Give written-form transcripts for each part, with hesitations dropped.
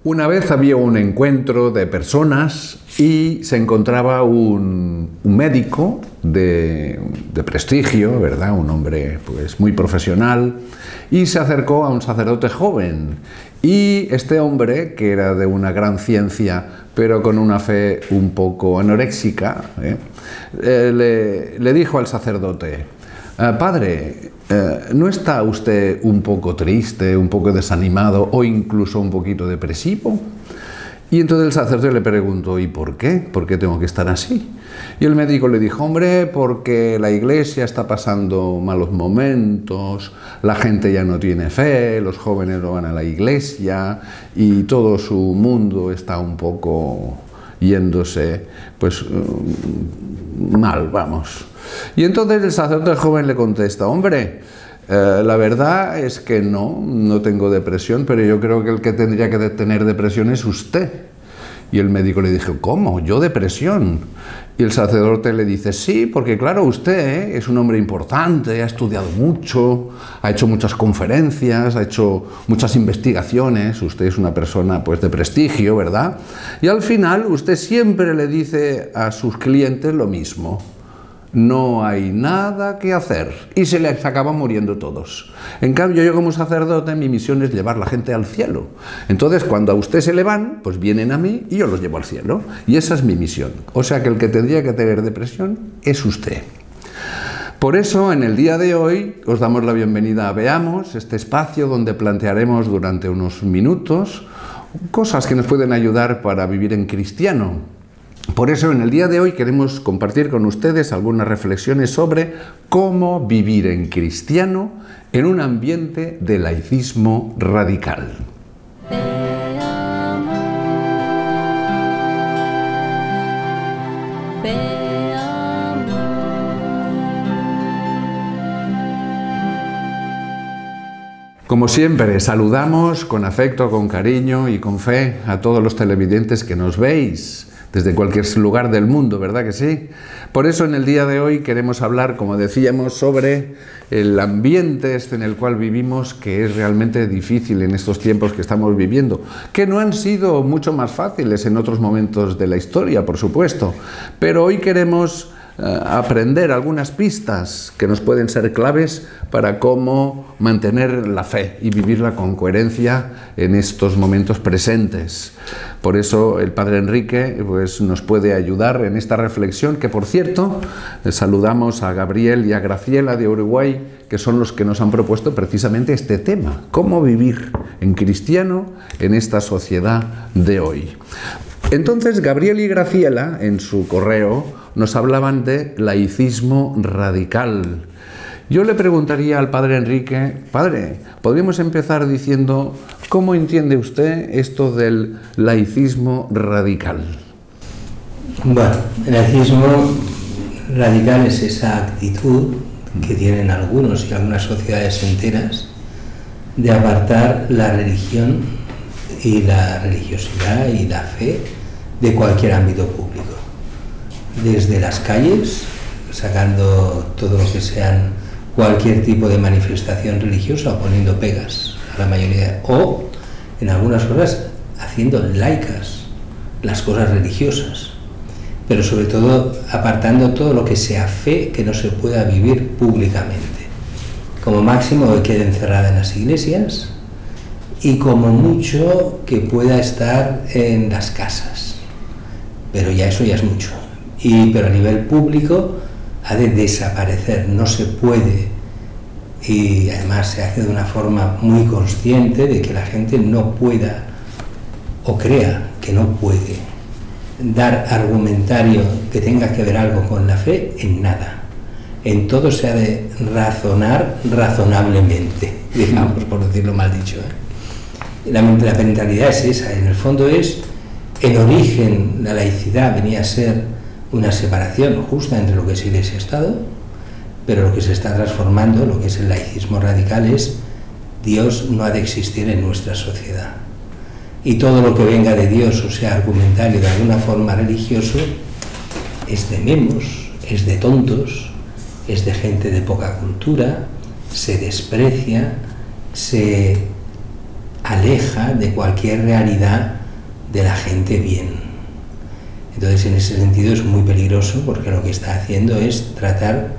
Una vez había un encuentro de personas y se encontraba un médico de prestigio, ¿verdad? Un hombre pues muy profesional, y se acercó a un sacerdote joven. Y este hombre, que era de una gran ciencia, pero con una fe un poco anoréxica, le dijo al sacerdote: «Padre, ¿no está usted un poco triste, un poco desanimado o incluso un poquito depresivo?». Y entonces el sacerdote le preguntó: ¿y por qué? ¿Por qué tengo que estar así? Y el médico le dijo: hombre, porque la iglesia está pasando malos momentos, la gente ya no tiene fe, los jóvenes no van a la iglesia y todo su mundo está un poco yéndose, pues, mal, vamos. Y entonces el sacerdote joven le contesta: hombre, la verdad es que no tengo depresión, pero yo creo que el que tendría que tener depresión es usted. Y el médico le dijo: ¿cómo? ¿Yo depresión? Y el sacerdote le dice: sí, porque claro, usted es un hombre importante, ha estudiado mucho, ha hecho muchas conferencias, ha hecho muchas investigaciones, usted es una persona pues de prestigio, ¿verdad? Y al final usted siempre le dice a sus clientes lo mismo: no hay nada que hacer, y se les acaban muriendo todos. En cambio, yo como sacerdote, mi misión es llevar a la gente al cielo. Entonces, cuando a usted se le van, pues vienen a mí y yo los llevo al cielo. Y esa es mi misión. O sea que el que tendría que tener depresión es usted. Por eso, en el día de hoy, os damos la bienvenida a Veamos, este espacio donde plantearemos durante unos minutos cosas que nos pueden ayudar para vivir en cristiano. Por eso, en el día de hoy queremos compartir con ustedes algunas reflexiones sobre cómo vivir en cristiano en un ambiente de laicismo radical. Como siempre, saludamos con afecto, con cariño y con fe a todos los televidentes que nos veis desde cualquier lugar del mundo, ¿verdad que sí? Por eso en el día de hoy queremos hablar, como decíamos, sobre el ambiente en el cual vivimos, que es realmente difícil en estos tiempos que estamos viviendo, que no han sido mucho más fáciles en otros momentos de la historia, por supuesto, pero hoy queremos aprender algunas pistas que nos pueden ser claves para cómo mantener la fe y vivirla con coherencia en estos momentos presentes. Por eso el Padre Enrique pues, nos puede ayudar en esta reflexión, que por cierto saludamos a Gabriel y a Graciela de Uruguay, que son los que nos han propuesto precisamente este tema: cómo vivir en cristiano en esta sociedad de hoy. Entonces, Gabriel y Graciela, en su correo, nos hablaban de laicismo radical. Yo le preguntaría al Padre Enrique: Padre, podríamos empezar diciendo ¿cómo entiende usted esto del laicismo radical? Bueno, el laicismo radical es esa actitud que tienen algunos y algunas sociedades enteras de apartar la religión y la religiosidad y la fe de cualquier ámbito público, desde las calles, sacando todo lo que sean cualquier tipo de manifestación religiosa o poniendo pegas a la mayoría, o en algunas cosas haciendo laicas las cosas religiosas, pero sobre todo apartando todo lo que sea fe que no se pueda vivir públicamente. Como máximo que quede encerrada en las iglesias y como mucho que pueda estar en las casas, pero ya eso ya es mucho. Pero a nivel público ha de desaparecer, no se puede, y además se hace de una forma muy consciente de que la gente no pueda o crea que no puede dar argumentario que tenga que ver algo con la fe en nada. En todo se ha de razonar razonablemente, digamos, por decirlo mal dicho, La mentalidad es esa, en el fondo es, en origen la laicidad venía a ser una separación justa entre lo que es Iglesia y Estado, pero lo que se está transformando, lo que es el laicismo radical, es Dios no ha de existir en nuestra sociedad. Y todo lo que venga de Dios, o sea, argumentario de alguna forma religioso, es de memos, es de tontos, es de gente de poca cultura, se desprecia, se aleja de cualquier realidad de la gente bien. Entonces, en ese sentido es muy peligroso, porque lo que está haciendo es tratar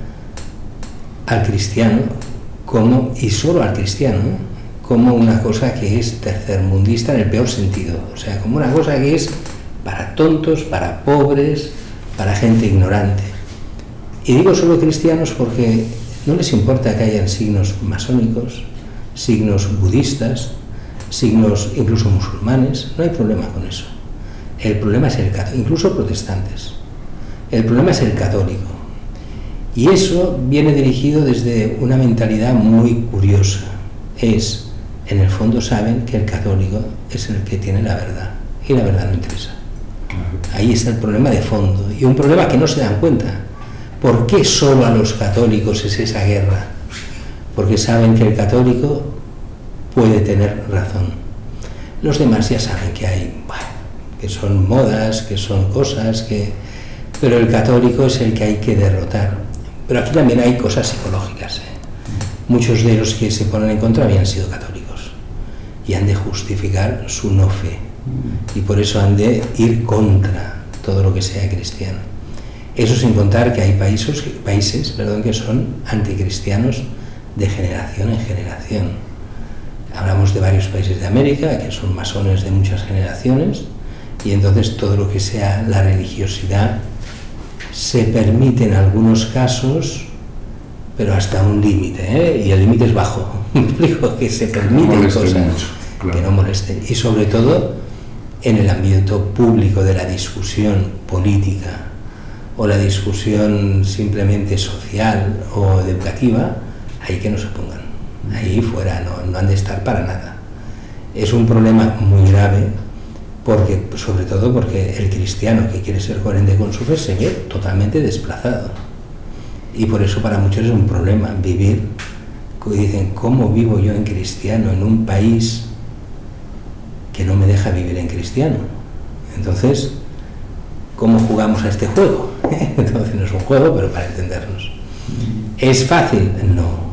al cristiano como, y solo al cristiano, como una cosa que es tercermundista en el peor sentido, o sea, como una cosa que es para tontos, para pobres, para gente ignorante. Y digo solo cristianos porque no les importa que hayan signos masónicos, signos budistas, signos incluso musulmanes, no hay problema con eso. El problema es el católico, incluso protestantes. El problema es el católico. Y eso viene dirigido desde una mentalidad muy curiosa. Es, en el fondo saben que el católico es el que tiene la verdad, y la verdad no interesa. Ahí está el problema de fondo, y un problema que no se dan cuenta. ¿Por qué solo a los católicos es esa guerra? Porque saben que el católico puede tener razón. Los demás ya saben que hay, bueno, que son modas, que son cosas, pero el católico es el que hay que derrotar. Pero aquí también hay cosas psicológicas. Muchos de los que se ponen en contra habían sido católicos y han de justificar su no fe, y por eso han de ir contra todo lo que sea cristiano. Eso sin contar que hay países que son anticristianos de generación en generación. Hablamos de varios países de América que son masones de muchas generaciones, y entonces todo lo que sea la religiosidad se permite en algunos casos, pero hasta un límite, y el límite es bajo. Me explico, que se permiten cosas mucho, claro, que no molesten, y sobre todo en el ámbito público de la discusión política o la discusión simplemente social o educativa, ahí que no se pongan, ahí fuera, no han de estar para nada. Es un problema muy grave, porque, sobre todo porque el cristiano que quiere ser coherente con su fe se ve totalmente desplazado, y por eso para muchos es un problema vivir. Dicen, ¿cómo vivo yo en cristiano en un país que no me deja vivir en cristiano? Entonces, ¿cómo jugamos a este juego? Entonces no es un juego, pero para entendernos. ¿Es fácil? No.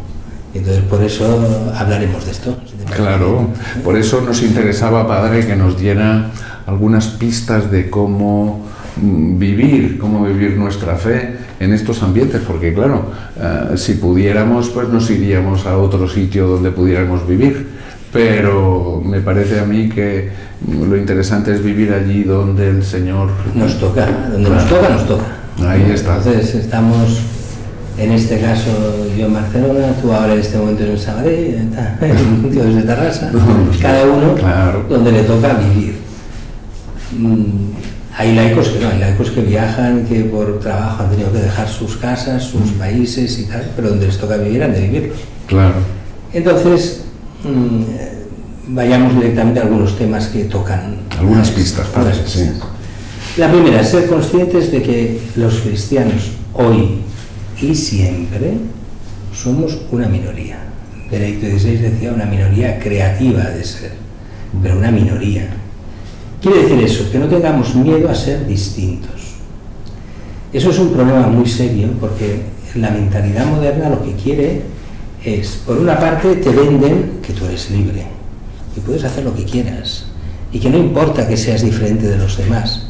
Entonces por eso hablaremos de esto. Claro, por eso nos interesaba, padre, que nos diera algunas pistas de cómo vivir nuestra fe en estos ambientes, porque claro, si pudiéramos, pues nos iríamos a otro sitio donde pudiéramos vivir, pero me parece a mí que lo interesante es vivir allí donde el Señor nos toca, donde claro, nos toca. Ahí está. Entonces estamos, en este caso yo en Barcelona, tú ahora en este momento en Sabadell, yo desde Tarrasa, cada uno claro, donde le toca vivir. Hay laicos que no, hay laicos que viajan, que por trabajo han tenido que dejar sus casas, sus países y tal, pero donde les toca vivir han de vivirlos. Claro. Entonces, vayamos directamente a algunos temas que tocan. Algunas pistas, padre, sí. La primera es ser conscientes de que los cristianos hoy y siempre somos una minoría. Benedicto XVI decía una minoría creativa de ser, pero una minoría. Quiere decir eso, que no tengamos miedo a ser distintos. Eso es un problema muy serio, porque la mentalidad moderna lo que quiere es, por una parte, te venden que tú eres libre y puedes hacer lo que quieras y que no importa que seas diferente de los demás,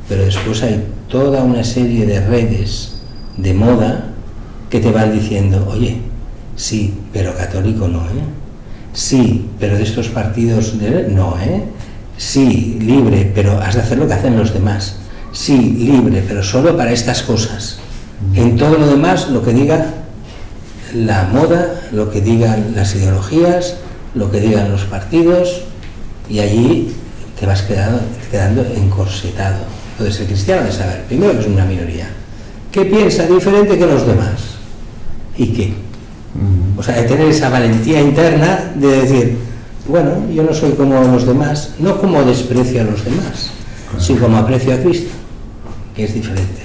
pero después hay toda una serie de redes de moda que te van diciendo, oye, sí, pero católico no, sí, pero de estos partidos no, sí, libre, pero has de hacer lo que hacen los demás, sí, libre, pero solo para estas cosas. En todo lo demás, lo que diga la moda, lo que digan las ideologías, lo que digan los partidos, y allí te vas quedando encorsetado. Entonces el cristiano debe saber, primero, que es una minoría, que piensa diferente que los demás, y qué. O sea, de tener esa valentía interna de decir, bueno, yo no soy como los demás, no como desprecio a los demás, sino como aprecio a Cristo, que es diferente.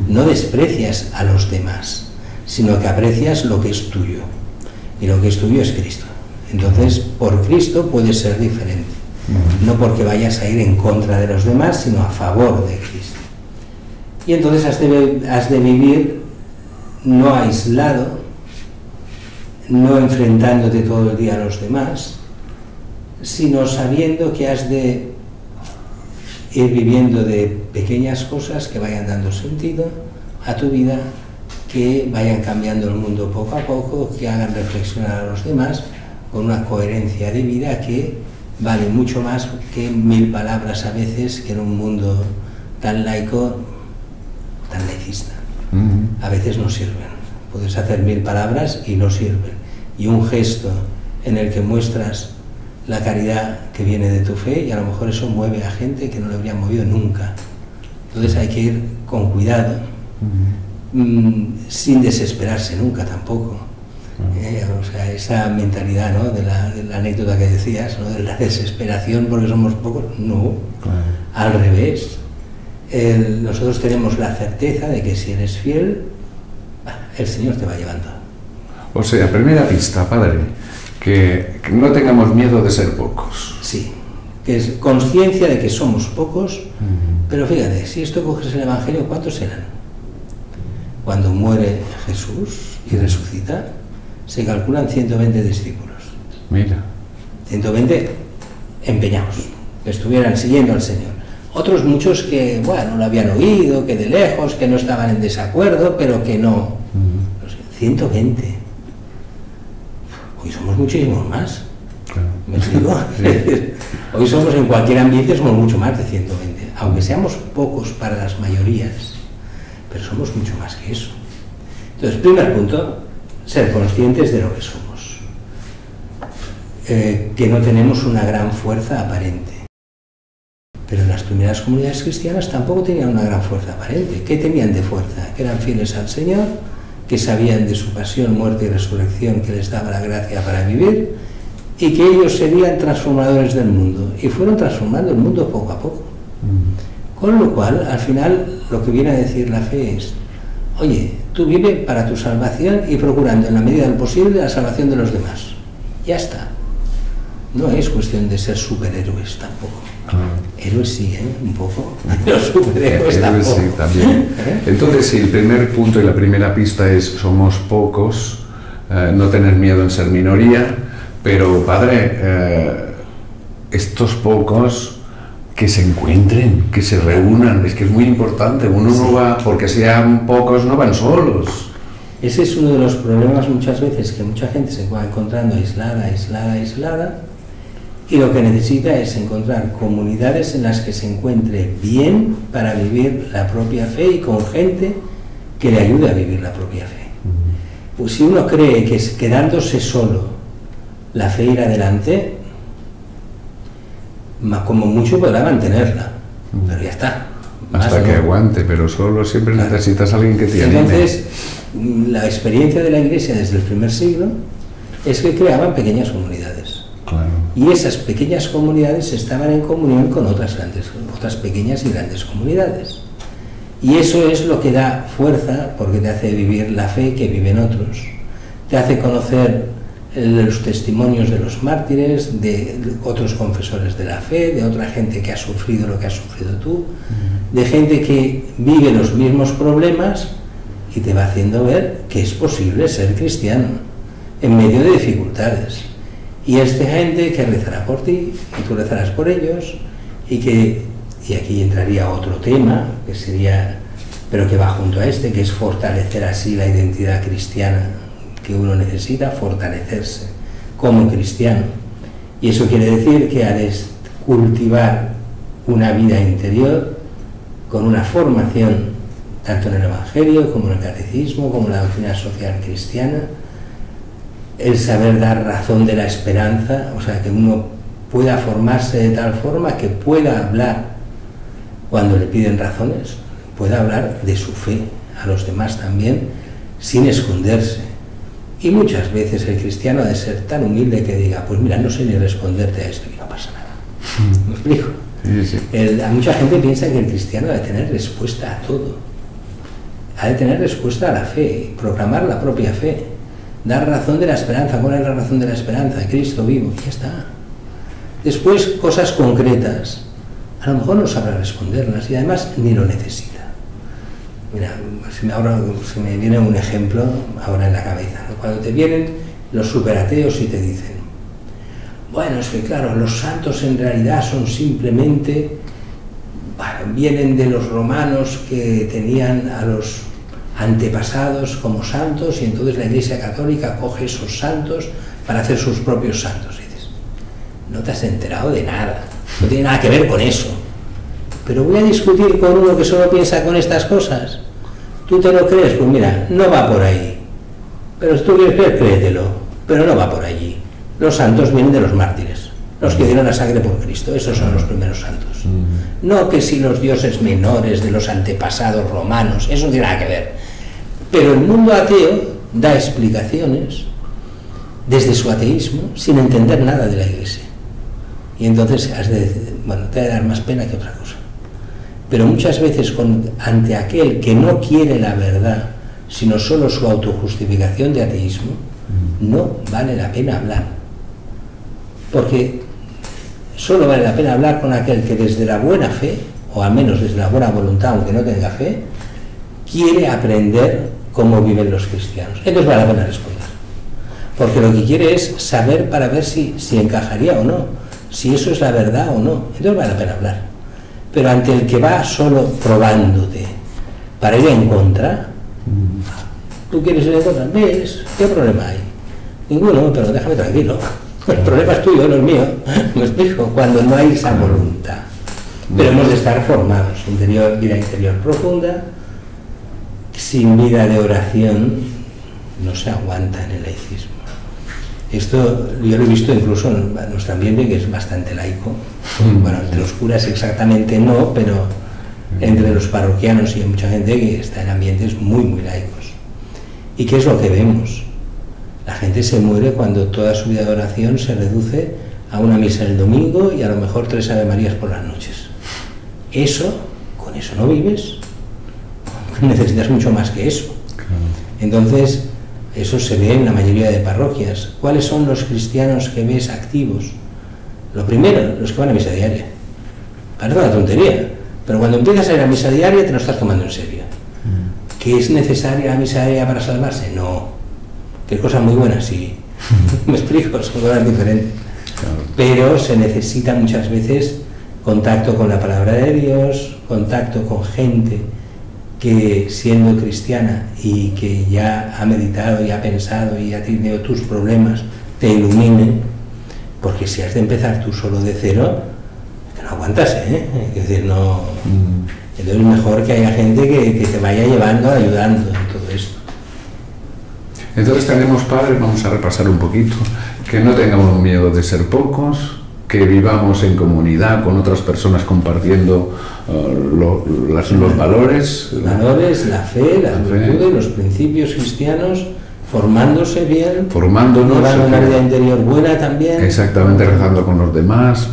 No desprecias a los demás, sino que aprecias lo que es tuyo, y lo que es tuyo es Cristo. Entonces, por Cristo puedes ser diferente, no porque vayas a ir en contra de los demás, sino a favor de Cristo. Y entonces has de vivir no aislado, no enfrentándote todo el día a los demás, sino sabiendo que has de ir viviendo de pequeñas cosas que vayan dando sentido a tu vida, que vayan cambiando el mundo poco a poco, que hagan reflexionar a los demás con una coherencia de vida que vale mucho más que 1000 palabras a veces, que en un mundo tan laico, tan laicista. A veces no sirven. Puedes hacer 1000 palabras y no sirven. Y un gesto en el que muestras la caridad que viene de tu fe, y a lo mejor eso mueve a gente que no lo habría movido nunca. Entonces hay que ir con cuidado, sin desesperarse nunca tampoco. O sea, esa mentalidad, ¿no?, de la anécdota que decías, ¿no?, de la desesperación porque somos pocos, no, al revés. Nosotros tenemos la certeza de que si eres fiel, el Señor te va llevando. O sea, primera pista, Padre, que no tengamos miedo de ser pocos. Sí, que es conciencia de que somos pocos, pero fíjate, si esto coges el Evangelio, ¿cuántos eran? Cuando muere Jesús y resucita, se calculan 120 discípulos. Mira. 120 empeñados, que estuvieran siguiendo al Señor. Otros muchos que, bueno, lo habían oído, que de lejos, que no estaban en desacuerdo, pero que no. 120. Hoy somos muchísimos más. Claro. ¿Me explico? Sí. Hoy somos, en cualquier ambiente, somos mucho más de 120. Aunque seamos pocos para las mayorías, pero somos mucho más que eso. Entonces, primer punto, ser conscientes de lo que somos. Que no tenemos una gran fuerza aparente. Pero las primeras comunidades cristianas tampoco tenían una gran fuerza aparente. ¿Qué tenían de fuerza? Que eran fieles al Señor, que sabían de su pasión, muerte y resurrección, que les daba la gracia para vivir, y que ellos serían transformadores del mundo. Y fueron transformando el mundo poco a poco. Con lo cual, al final, lo que viene a decir la fe es: oye, tú vive para tu salvación y procurando en la medida del posible la salvación de los demás. Ya está. No es cuestión de ser superhéroes tampoco. Héroes sí, un poco. Los superhéroes tampoco. Sí, también. Entonces, si el primer punto y la primera pista es somos pocos, no tener miedo en ser minoría, pero Padre, estos pocos que se encuentren, que se reúnan, es que es muy importante. Uno no va, porque sean pocos, no van solos. Ese es uno de los problemas muchas veces, que mucha gente se va encontrando aislada, y lo que necesita es encontrar comunidades en las que se encuentre bien para vivir la propia fe y con gente que le ayude a vivir la propia fe. Pues si uno cree que quedándose solo la fe irá adelante, como mucho podrá mantenerla, pero ya está. Hasta que aguante, pero solo siempre necesitas a alguien que te anime. Entonces, la experiencia de la Iglesia desde el primer siglo es que creaban pequeñas comunidades. Claro. Y esas pequeñas comunidades estaban en comunión con otras pequeñas y grandes comunidades. Y eso es lo que da fuerza, porque te hace vivir la fe que viven otros. Te hace conocer los testimonios de los mártires, de otros confesores de la fe, de otra gente que ha sufrido lo que has sufrido tú, de gente que vive los mismos problemas, y te va haciendo ver que es posible ser cristiano en medio de dificultades. Y es de gente que rezará por ti, y tú rezarás por ellos, y aquí entraría otro tema, que sería, pero que va junto a este, que es fortalecer así la identidad cristiana que uno necesita, fortalecerse como cristiano. Y eso quiere decir que ha de cultivar una vida interior con una formación tanto en el Evangelio como en el Catecismo, como en la doctrina social cristiana, el saber dar razón de la esperanza, o sea, que uno pueda formarse de tal forma que pueda hablar, cuando le piden razones, pueda hablar de su fe a los demás también, sin esconderse. Y muchas veces el cristiano ha de ser tan humilde que diga, pues mira, no sé ni responderte a esto y no pasa nada. ¿Me explico? Sí, sí. Mucha gente piensa que el cristiano ha de tener respuesta a todo. Ha de tener respuesta a la fe, proclamar la propia fe, dar razón de la esperanza. ¿Cuál es la razón de la esperanza? Cristo vivo, ya está. Después, cosas concretas. A lo mejor no sabrá responderlas y además ni lo necesita. Mira, ahora se me viene un ejemplo ahora en la cabeza, ¿no? Cuando te vienen los superateos y te dicen, bueno, es que claro, los santos en realidad son simplemente, bueno, vienen de los romanos que tenían a los antepasados como santos y entonces la Iglesia Católica coge esos santos para hacer sus propios santos. Y dices, no te has enterado de nada, no tiene nada que ver con eso. Pero voy a discutir con uno que solo piensa con estas cosas. ¿Tú te lo crees? Pues mira, no va por ahí. Pero si tú quieres creer, créetelo. Pero no va por allí. Los santos vienen de los mártires, los que dieron la sangre por Cristo. Esos son los primeros santos. No que si los dioses menores de los antepasados romanos, eso no tiene nada que ver. Pero el mundo ateo da explicaciones desde su ateísmo sin entender nada de la Iglesia. Y entonces has de decir, bueno, te va a dar más pena que otra cosa. Pero muchas veces ante aquel que no quiere la verdad, sino solo su autojustificación de ateísmo, no vale la pena hablar. Porque solo vale la pena hablar con aquel que desde la buena fe, o al menos desde la buena voluntad, aunque no tenga fe, quiere aprender cómo viven los cristianos. Entonces vale la pena responder. Porque lo que quiere es saber para ver si encajaría o no, si eso es la verdad o no. Entonces vale la pena hablar. Pero ante el que va solo probándote para ir en contra, ¿tú quieres ir en contra? ¿Ves? ¿Qué problema hay? Ninguno, pero déjame tranquilo. El problema es tuyo, no es mío. Me explico, cuando no hay esa voluntad. Pero hemos de estar formados, vida interior profunda, sin vida de oración, no se aguanta en el laicismo. Esto yo lo he visto incluso en nuestro ambiente, que es bastante laico. Bueno, entre los curas exactamente no, pero entre los parroquianos y hay mucha gente que está en ambientes muy, muy laicos. ¿Y qué es lo que vemos? La gente se muere cuando toda su vida de oración se reduce a una misa el domingo y a lo mejor 3 Ave Marías por las noches. Con eso no vives. Necesitas mucho más que eso. Entonces, eso se ve en la mayoría de parroquias. ¿Cuáles son los cristianos que ves activos? Lo primero, los que van a misa diaria. Parece una tontería, pero cuando empiezas a ir a misa diaria te lo estás tomando en serio. ¿Que es necesaria la misa diaria para salvarse? No. ¿Qué cosa muy buena? Sí. Me explico, son cosas diferentes. Pero se necesita muchas veces contacto con la palabra de Dios, contacto con gente que siendo cristiana y que ya ha meditado y ha pensado y ha tenido tus problemas, te ilumine, porque si has de empezar tú solo de cero, que no aguantas, ¿eh? Es decir, no. Entonces es mejor que haya gente que te vaya llevando, ayudando en todo esto. Entonces tenemos, padre, vamos a repasar un poquito, que no tengamos miedo de ser pocos, que vivamos en comunidad con otras personas compartiendo los valores. Los valores, la fe, las virtudes, los principios cristianos, formándose bien, formándonos, llevando una vida interior buena también. Exactamente, rezando con los demás.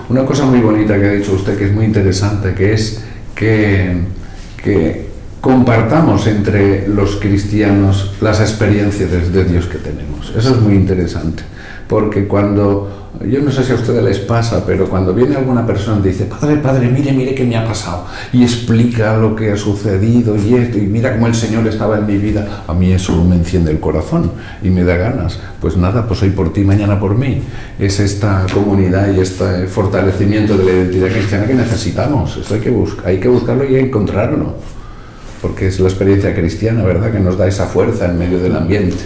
Una cosa muy bonita que ha dicho usted, que es muy interesante, que es que compartamos entre los cristianos las experiencias de Dios que tenemos. Eso es muy interesante, porque cuando, yo no sé si a ustedes les pasa, pero cuando viene alguna persona y dice, padre, mire qué me ha pasado, y explica lo que ha sucedido y esto, y mira cómo el Señor estaba en mi vida, a mí eso me enciende el corazón y me da ganas. Pues nada, pues hoy por ti, mañana por mí. Es esta comunidad y este fortalecimiento de la identidad cristiana que necesitamos. Eso hay que buscarlo y encontrarlo, porque es la experiencia cristiana, ¿verdad?, que nos da esa fuerza en medio del ambiente.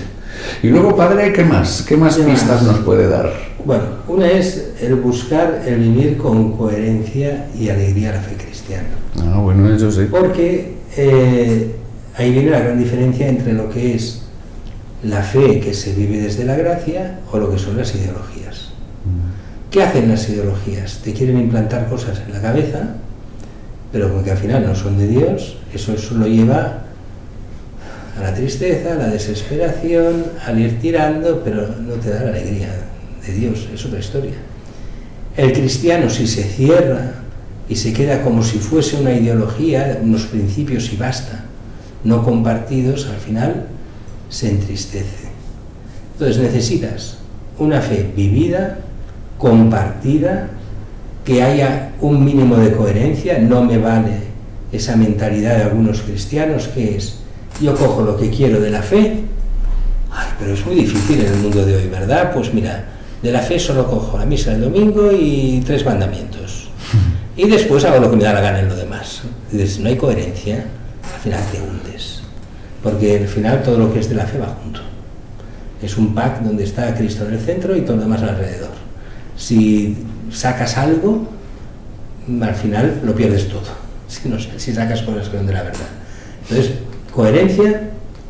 Y luego, padre, ¿qué más pistas nos puede dar? Bueno, una es el buscar el vivir con coherencia y alegría la fe cristiana. Ah, bueno, eso sí. Porque ahí viene la gran diferencia entre lo que es la fe que se vive desde la gracia o lo que son las ideologías. ¿Qué hacen las ideologías? Te quieren implantar cosas en la cabeza, pero como que al final no son de Dios, eso lo lleva a la tristeza, a la desesperación, al ir tirando, pero no te da la alegría de Dios, es otra historia. El cristiano, si se cierra y se queda como si fuese una ideología, unos principios y basta, no compartidos, al final se entristece. Entonces necesitas una fe vivida, compartida, que haya un mínimo de coherencia. No me vale esa mentalidad de algunos cristianos que es, yo cojo lo que quiero de la fe, pero es muy difícil en el mundo de hoy, ¿verdad? Pues mira, de la fe solo cojo la misa el domingo y 3 mandamientos. Y después hago lo que me da la gana en lo demás. Si no hay coherencia, al final te hundes. Porque al final todo lo que es de la fe va junto. Es un pack donde está Cristo en el centro y todo lo demás alrededor. Si sacas algo, al final lo pierdes todo. Si sacas cosas que son de la verdad. Entonces, coherencia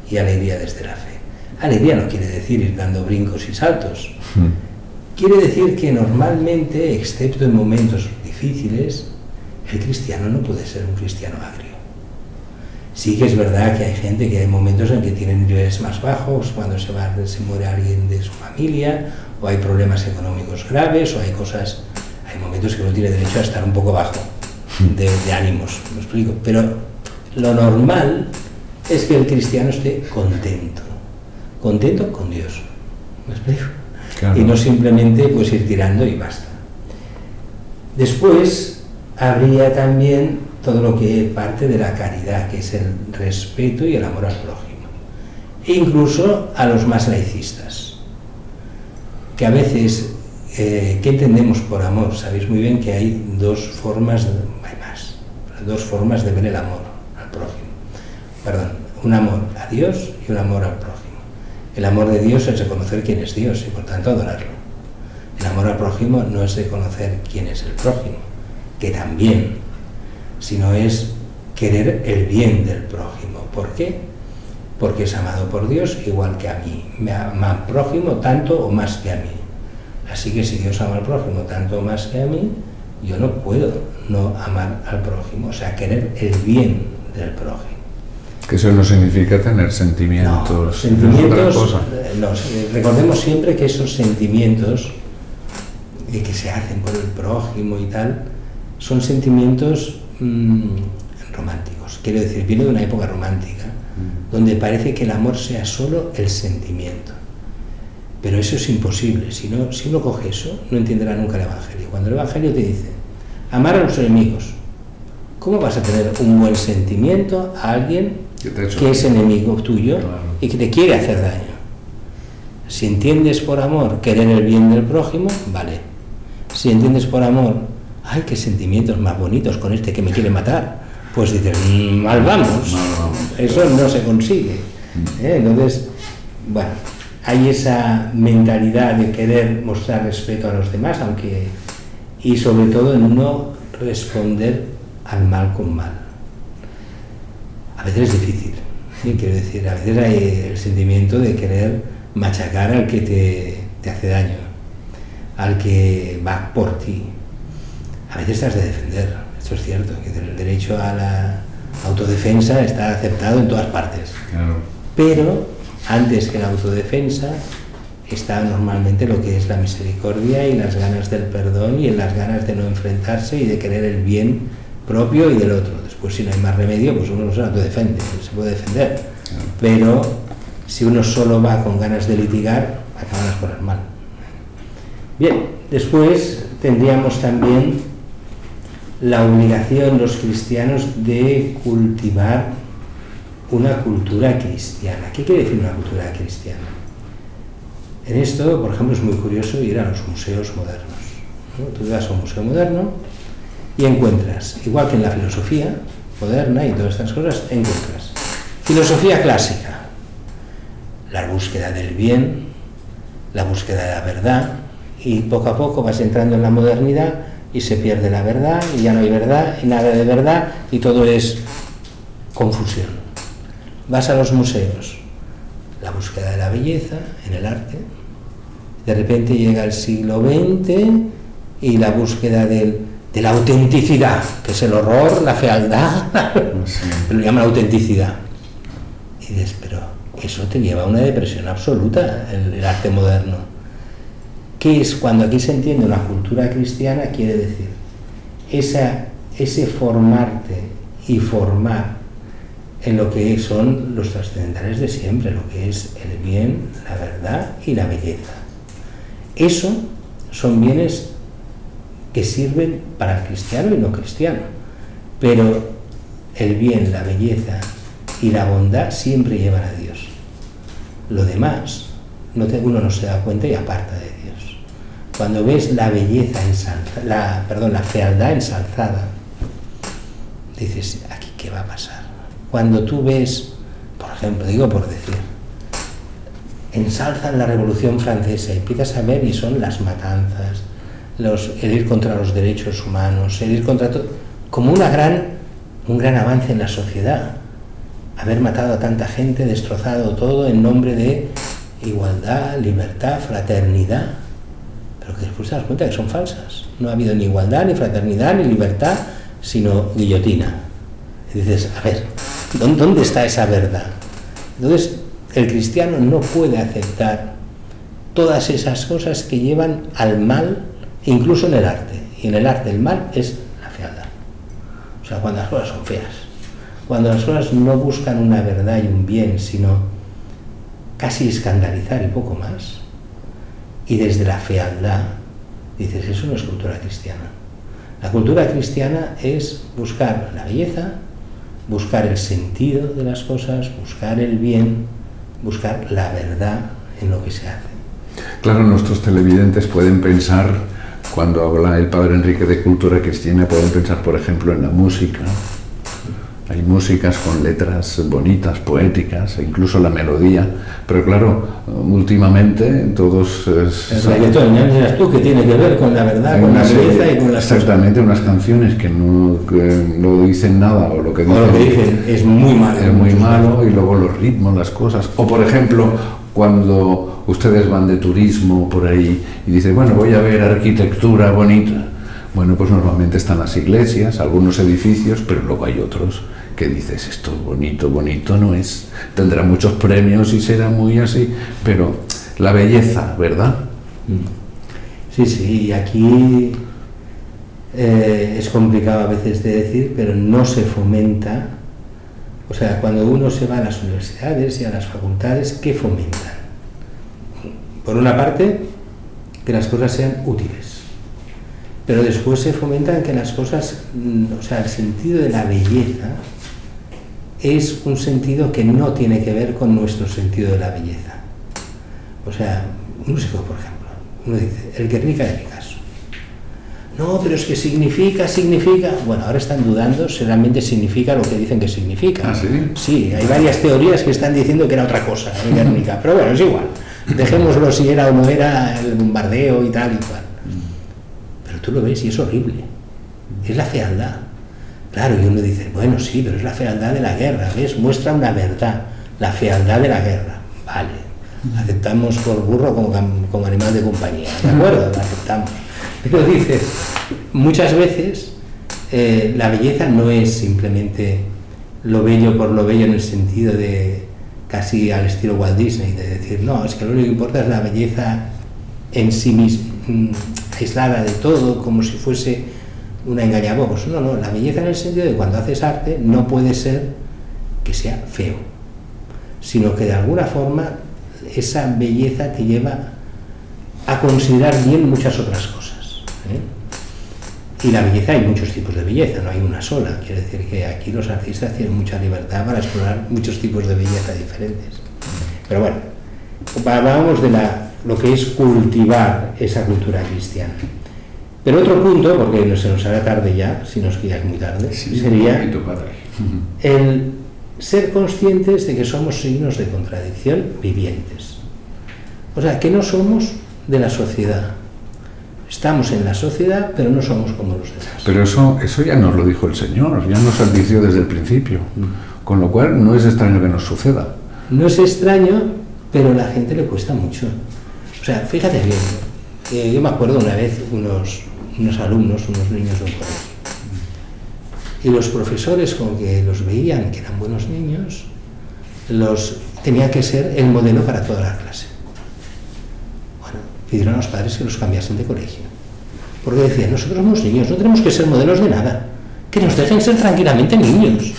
y alegría desde la fe. Alegría no quiere decir ir dando brincos y saltos. Quiere decir que normalmente, excepto en momentos difíciles, el cristiano no puede ser un cristiano agrio. Sí que es verdad que hay gente que hay momentos en que tienen niveles más bajos, cuando se muere alguien de su familia, o hay problemas económicos graves, o hay momentos que uno tiene derecho a estar un poco bajo de ánimos, ¿me explico? Pero lo normal es que el cristiano esté contento con Dios, ¿me explico? Claro. Y no simplemente pues ir tirando y basta. Después habría también todo lo que parte de la caridad, que es el respeto y el amor al prójimo, e incluso a los más laicistas, que a veces, ¿qué entendemos por amor? Sabéis muy bien que hay dos formas de ver el amor al prójimo. Perdón, un amor a Dios y un amor al prójimo. El amor de Dios es reconocer quién es Dios y por tanto adorarlo. El amor al prójimo no es reconocer quién es el prójimo, que también, sino es querer el bien del prójimo. ¿Por qué? Porque es amado por Dios igual que a mí. Me ama al prójimo tanto o más que a mí. Así que si Dios ama al prójimo tanto o más que a mí, yo no puedo no amar al prójimo, o sea, querer el bien del prójimo. Que eso no significa tener sentimientos. No, sentimientos, recordemos siempre que esos sentimientos que se hacen por el prójimo y tal, son sentimientos románticos. Quiero decir, viene de una época romántica, donde parece que el amor sea solo el sentimiento. Pero eso es imposible. Si uno coge eso, no entenderá nunca el Evangelio. Cuando el Evangelio te dice, amar a los enemigos, ¿cómo vas a tener un buen sentimiento a alguien que es enemigo tuyo, claro, y que te quiere hacer daño? Si entiendes por amor querer el bien del prójimo, vale. Si entiendes por amor, ¡ay, qué sentimientos más bonitos con este que me quiere matar! Pues dices, mal vamos. Eso no se consigue. Entonces, bueno, hay esa mentalidad de querer mostrar respeto a los demás, y sobre todo en no responder al mal con mal. A veces es difícil, ¿sí? Quiero decir, a veces hay el sentimiento de querer machacar al que te hace daño, al que va por ti. A veces te has de defender, esto es cierto, que el derecho a la autodefensa está aceptado en todas partes. Claro. Pero antes que la autodefensa está normalmente lo que es la misericordia y las ganas del perdón y en las ganas de no enfrentarse y de querer el bien propio y del otro. Después, si no hay más remedio, pues uno no se autodefiende, se puede defender. Claro. Pero si uno solo va con ganas de litigar, acaban las cosas mal. Bien, después tendríamos también la obligación, los cristianos, de cultivar una cultura cristiana. ¿Qué quiere decir una cultura cristiana? En esto, por ejemplo, es muy curioso ir a los museos modernos, ¿no? Tú vas a un museo moderno y encuentras, igual que en la filosofía moderna y todas estas cosas, encuentras filosofía clásica, la búsqueda del bien, la búsqueda de la verdad, y poco a poco vas entrando en la modernidad y se pierde la verdad, y ya no hay verdad, y nada de verdad, y todo es confusión. Vas a los museos, la búsqueda de la belleza en el arte, de repente llega el siglo XX y la búsqueda de la autenticidad, que es el horror, la fealdad, sí. Lo llaman autenticidad. Y dices, pero eso te lleva a una depresión absoluta, el arte moderno. ¿Qué es? Cuando aquí se entiende una cultura cristiana, quiere decir ese formarte y formar en lo que son los trascendentales de siempre, lo que es el bien, la verdad y la belleza. Eso son bienes que sirven para el cristiano y no cristiano, pero el bien, la belleza y la bondad siempre llevan a Dios. Lo demás, uno no se da cuenta y aparta de Dios. cuando ves la belleza ensalzada, la fealdad ensalzada, dices, ¿aquí qué va a pasar? Cuando tú ves, por ejemplo, digo por decir, ensalzan la Revolución Francesa y empiezas a ver y son las matanzas, el ir contra los derechos humanos, el ir contra todo, como un gran avance en la sociedad. Haber matado a tanta gente, destrozado todo en nombre de igualdad, libertad, fraternidad, pero que después te das cuenta que son falsas. No ha habido ni igualdad, ni fraternidad, ni libertad, sino guillotina. Y dices, a ver, ¿dónde está esa verdad? Entonces, el cristiano no puede aceptar todas esas cosas que llevan al mal, incluso en el arte. Y en el arte el mal es la fealdad. O sea, cuando las cosas son feas, cuando las cosas no buscan una verdad y un bien, sino casi escandalizar y poco más, y desde la fealdad, dices, eso no es cultura cristiana. La cultura cristiana es buscar la belleza, buscar el sentido de las cosas, buscar el bien, buscar la verdad en lo que se hace. Claro, nuestros televidentes pueden pensar, cuando habla el padre Enrique de cultura cristiana, pueden pensar, por ejemplo, en la música. Hay músicas con letras bonitas, poéticas, e incluso la melodía, pero claro, últimamente todos... El reggaetón, ya dirás tú, que tiene que ver con la verdad, con la belleza y con las exactamente, cosas. Unas canciones que no dicen nada, o lo que dicen es muy malo. Es muy malo, y luego los ritmos, las cosas. O por ejemplo, cuando ustedes van de turismo por ahí y dicen, bueno, voy a ver arquitectura bonita. Bueno, pues normalmente están las iglesias, algunos edificios, pero luego hay otros que dices, esto bonito, bonito no es. Tendrá muchos premios y será muy así, pero la belleza, ¿verdad? Sí, sí, y aquí es complicado a veces de decir, pero no se fomenta. O sea, cuando uno se va a las universidades y a las facultades, ¿qué fomentan? Por una parte, que las cosas sean útiles. Pero después se fomentan que las cosas, o sea, el sentido de la belleza es un sentido que no tiene que ver con nuestro sentido de la belleza. O sea, un músico, por ejemplo, uno dice, el Guernica de Picasso. No, pero es que significa... Bueno, ahora están dudando si realmente significa lo que dicen que significa. ¿Ah, sí? Sí, hay varias teorías que están diciendo que era otra cosa, el Guernica, pero bueno, es igual. Dejémoslo si era o no era el bombardeo y tal y cual. Tú lo ves y es horrible, es la fealdad. Claro, y uno dice, bueno, sí, pero es la fealdad de la guerra, ¿ves? Muestra una verdad, la fealdad de la guerra. Vale, aceptamos por burro como animal de compañía, ¿de acuerdo? Lo aceptamos. Pero dices, muchas veces la belleza no es simplemente lo bello por lo bello en el sentido de casi al estilo Walt Disney, de decir, no, es que lo único que importa es la belleza en sí misma, aislada de todo, como si fuese una engañabobos. No, no, la belleza en el sentido de cuando haces arte no puede ser que sea feo, sino que de alguna forma esa belleza te lleva a considerar bien muchas otras cosas, ¿eh? Y la belleza, hay muchos tipos de belleza, no hay una sola. Quiere decir que aquí los artistas tienen mucha libertad para explorar muchos tipos de belleza diferentes. Pero bueno, hablábamos de lo que es cultivar esa cultura cristiana. Pero otro punto, porque no se nos hará tarde ya, si nos queda muy tarde, sí, sería el ser conscientes de que somos signos de contradicción vivientes. O sea, que no somos de la sociedad. Estamos en la sociedad, pero no somos como los demás. Pero eso ya nos lo dijo el Señor, ya nos advirtió desde el principio. Con lo cual no es extraño que nos suceda. No es extraño, pero a la gente le cuesta mucho. O sea, fíjate bien, yo me acuerdo una vez unos alumnos, unos niños de un colegio, y los profesores, como que los veían que eran buenos niños, tenía que ser el modelo para toda la clase. Bueno, pidieron a los padres que los cambiasen de colegio, porque decían, nosotros somos niños, no tenemos que ser modelos de nada, que nos dejen ser tranquilamente niños,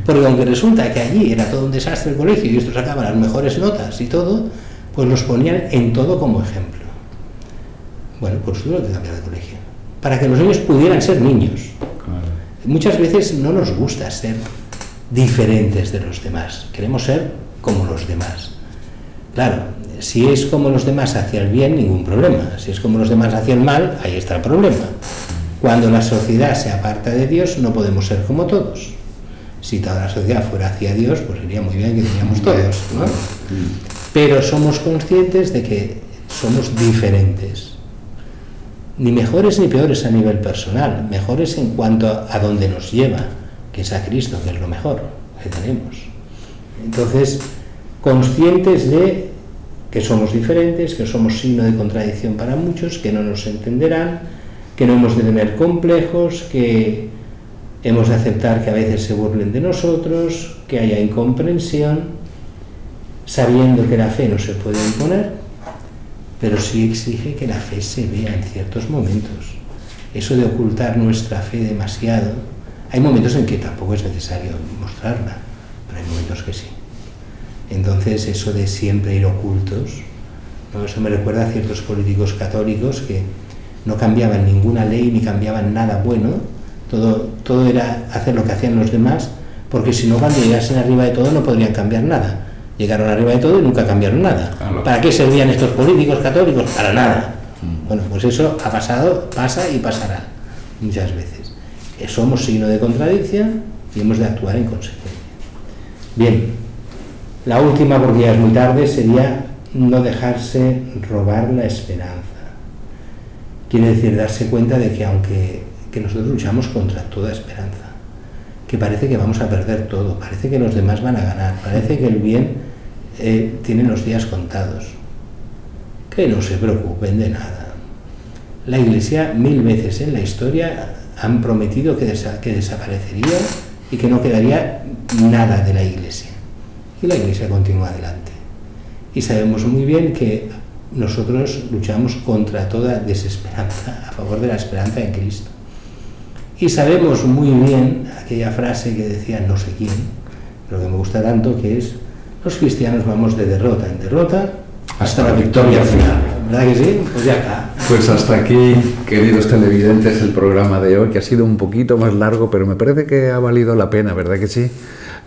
porque aunque resulta que allí era todo un desastre el colegio y estos sacaban las mejores notas y todo, pues los ponían en todo como ejemplo. Bueno, pues tuvieron que cambiar de colegio, para que los niños pudieran ser niños. Claro. Muchas veces no nos gusta ser diferentes de los demás, queremos ser como los demás. Claro, si es como los demás hacia el bien, ningún problema. Si es como los demás hacia el mal, ahí está el problema. Cuando la sociedad se aparta de Dios, no podemos ser como todos. Si toda la sociedad fuera hacia Dios, pues iría muy bien que teníamos todos, ¿no? Pero somos conscientes de que somos diferentes. Ni mejores ni peores a nivel personal, mejores en cuanto a dónde nos lleva, que es a Cristo, que es lo mejor que tenemos. Entonces, conscientes de que somos diferentes, que somos signo de contradicción para muchos, que no nos entenderán, que no hemos de tener complejos, que hemos de aceptar que a veces se burlen de nosotros, que haya incomprensión, sabiendo que la fe no se puede imponer, pero sí exige que la fe se vea en ciertos momentos. Eso de ocultar nuestra fe demasiado, hay momentos en que tampoco es necesario mostrarla, pero hay momentos que sí. Entonces eso de siempre ir ocultos, ¿no? Eso me recuerda a ciertos políticos católicos que no cambiaban ninguna ley ni cambiaban nada bueno, todo era hacer lo que hacían los demás, porque si no, cuando llegasen arriba de todo no podrían cambiar nada. Llegaron arriba de todo y nunca cambiaron nada. ¿Para qué servían estos políticos católicos? Para nada. Bueno, pues eso ha pasado, pasa y pasará muchas veces. Somos signo de contradicción y hemos de actuar en consecuencia. Bien, la última, porque ya es muy tarde, sería no dejarse robar la esperanza. Quiere decir darse cuenta de que aunque nosotros luchamos contra toda esperanza, que parece que vamos a perder todo, parece que los demás van a ganar, parece que el bien tiene los días contados, que no se preocupen de nada. La Iglesia 1000 veces en la historia han prometido que desaparecería y que no quedaría nada de la Iglesia, y la Iglesia continúa adelante. Y sabemos muy bien que nosotros luchamos contra toda desesperanza, a favor de la esperanza en Cristo. Y sabemos muy bien aquella frase que decía no sé quién, pero que me gusta tanto, que es: los cristianos vamos de derrota en derrota hasta la victoria final. ¿Verdad que sí? Pues ya está. Pues hasta aquí, queridos televidentes, el programa de hoy, que ha sido un poquito más largo, pero me parece que ha valido la pena, ¿verdad que sí?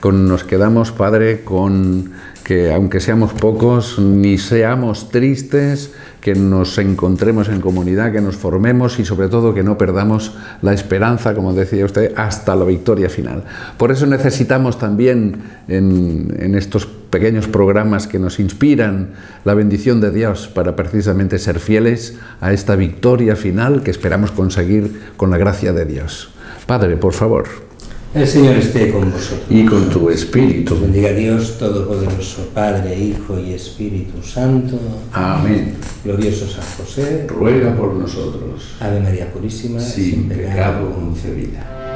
Nos quedamos, Padre, con que aunque seamos pocos, ni seamos tristes, que nos encontremos en comunidad, que nos formemos y sobre todo que no perdamos la esperanza, como decía usted, hasta la victoria final. Por eso necesitamos también en estos pequeños programas que nos inspiran la bendición de Dios para precisamente ser fieles a esta victoria final que esperamos conseguir con la gracia de Dios. Padre, por favor. El Señor esté con vosotros. Y con tu espíritu. Bendiga a Dios Todopoderoso, Padre, Hijo y Espíritu Santo. Amén. Glorioso San José, ruega por nosotros. Ave María Purísima, sin pecado concebida.